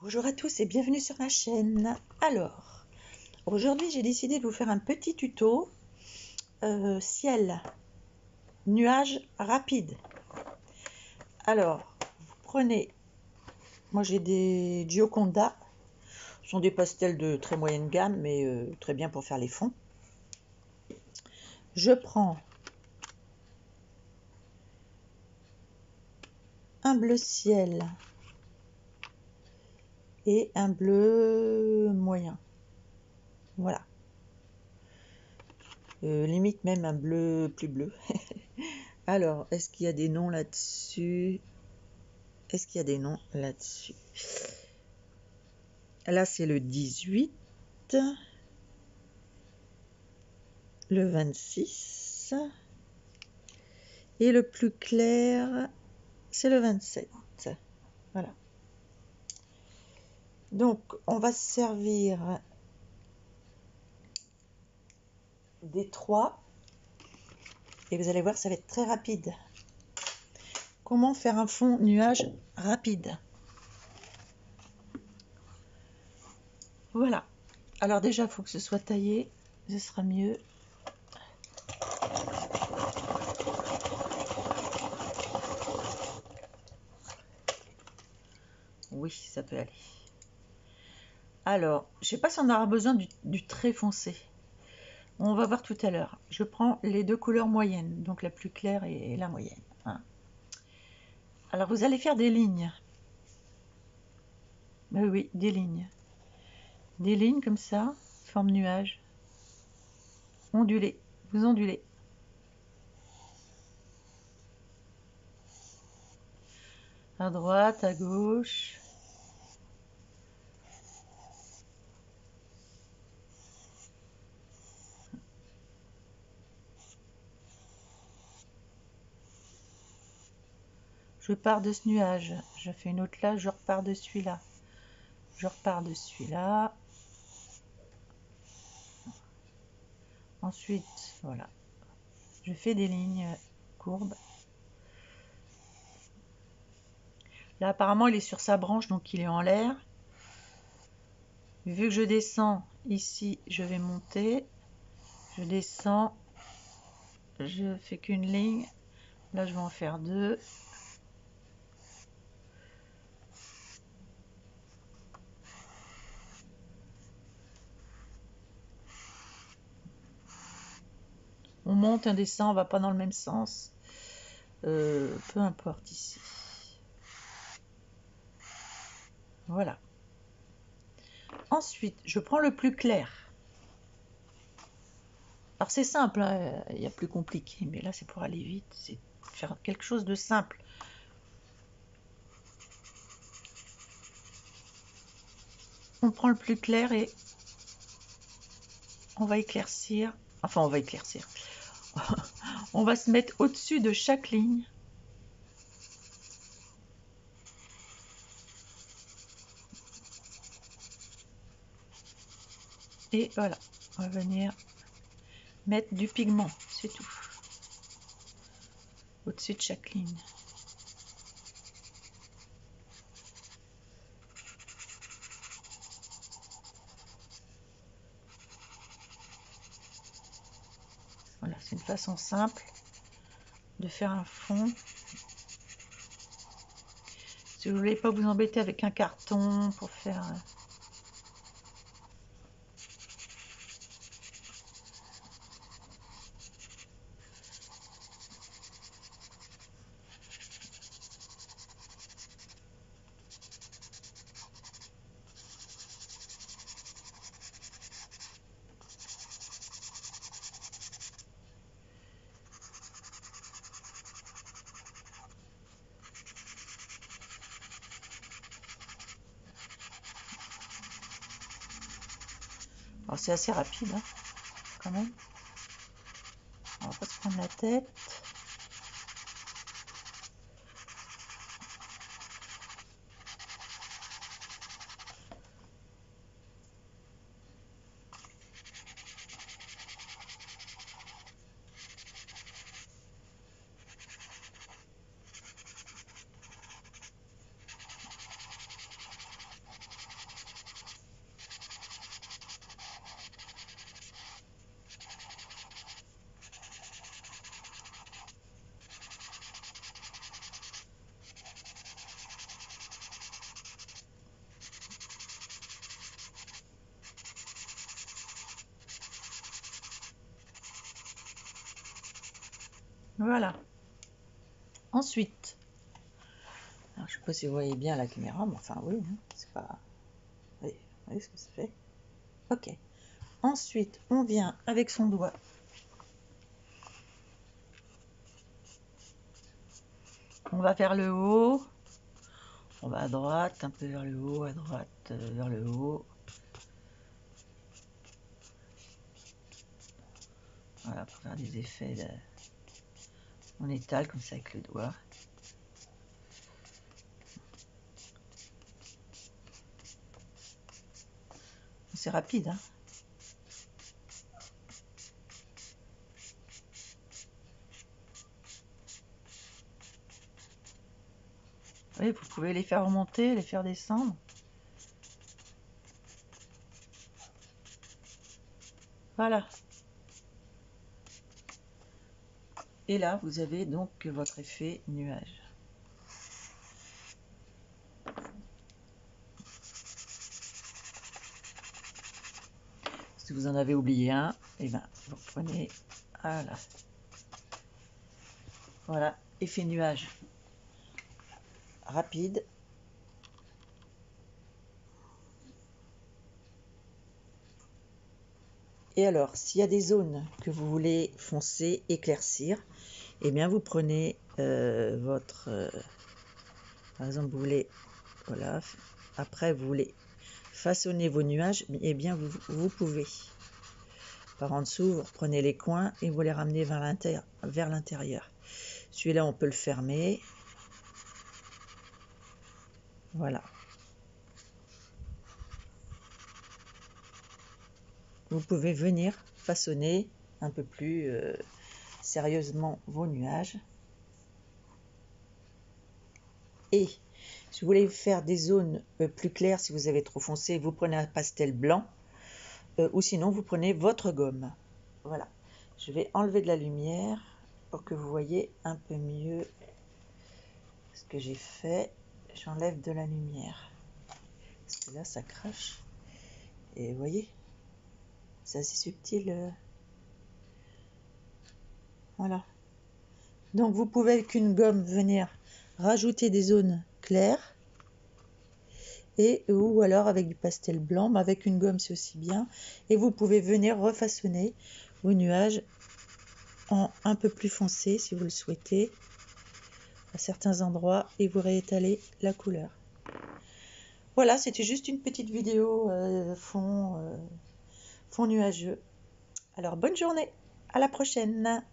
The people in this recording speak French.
Bonjour à tous et bienvenue sur ma chaîne. Alors, aujourd'hui j'ai décidé de vous faire un petit tuto ciel, nuage rapide. Alors, vous prenez, moi j'ai des Gioconda, ce sont des pastels de très moyenne gamme mais très bien pour faire les fonds. Je prends un bleu ciel et un bleu moyen. Voilà. Limite même un bleu plus bleu. Alors, est-ce qu'il y a des noms là-dessus? Est-ce qu'il y a des noms là-dessus? Là, c'est le 18, le 26, et le plus clair, c'est le 27. Voilà. Donc, on va se servir des trois, et vous allez voir, ça va être très rapide. Comment faire un fond nuage rapide? Voilà. Alors déjà, il faut que ce soit taillé, ce sera mieux. Oui, ça peut aller. Alors, je ne sais pas si on aura besoin du très foncé. On va voir tout à l'heure. Je prends les deux couleurs moyennes, donc la plus claire et la moyenne. Hein. Alors, vous allez faire des lignes. Oui, des lignes. Des lignes comme ça, forme nuage. Ondulez, vous ondulez. À droite, à gauche. Je pars de ce nuage. Je fais une autre là, je repars de celui-là. Je repars de celui-là. Ensuite, voilà. Je fais des lignes courbes. Là, apparemment, il est sur sa branche, donc il est en l'air. Vu que je descends ici, je vais monter. Je descends. Je fais qu'une ligne. Là, je vais en faire deux. On monte, on descend, on va pas dans le même sens. Peu importe ici. Voilà. Ensuite, je prends le plus clair. Alors c'est simple, hein, il y a plus compliqué, mais là c'est pour aller vite, c'est faire quelque chose de simple. On prend le plus clair et on va éclaircir. Enfin, on va éclaircir. On va se mettre au-dessus de chaque ligne. Et voilà, on va venir mettre du pigment, c'est tout. Au-dessus de chaque ligne. Voilà, c'est une façon simple de faire un fond. Si vous ne voulez pas vous embêter avec un carton pour faire... Alors c'est assez rapide, hein, quand même. On va pas se prendre la tête. Voilà. Ensuite, alors, je ne sais pas si vous voyez bien la caméra, mais enfin oui, hein, c'est pas... Vous voyez ce que ça fait? Ok. Ensuite, on vient avec son doigt. On va vers le haut. On va à droite, un peu vers le haut, à droite, vers le haut. Voilà, pour faire des effets de... On étale comme ça avec le doigt. C'est rapide, hein. Oui, vous pouvez les faire remonter, les faire descendre. Voilà. Et là, vous avez donc votre effet nuage. Si vous en avez oublié un, et ben vous prenez, voilà. Voilà, effet nuage rapide. Et alors, s'il y a des zones que vous voulez foncer, éclaircir, eh bien vous prenez votre... par exemple, vous voulez... Voilà. Après, vous voulez façonner vos nuages, eh bien vous pouvez. Par en dessous, vous reprenez les coins et vous les ramenez vers l'intérieur. Celui-là, on peut le fermer. Voilà. Vous pouvez venir façonner un peu plus sérieusement vos nuages. Et si vous voulez faire des zones plus claires, si vous avez trop foncé, vous prenez un pastel blanc. Ou sinon, vous prenez votre gomme. Voilà. Je vais enlever de la lumière pour que vous voyez un peu mieux ce que j'ai fait. J'enlève de la lumière. Parce que là, ça crache. Et vous voyez, c'est assez subtil. Voilà. Donc, vous pouvez avec une gomme venir rajouter des zones claires. Ou alors avec du pastel blanc, mais avec une gomme c'est aussi bien. Et vous pouvez venir refaçonner vos nuages en un peu plus foncé si vous le souhaitez à certains endroits et vous réétalez la couleur. Voilà, c'était juste une petite vidéo fond nuageux. Alors bonne journée, à la prochaine.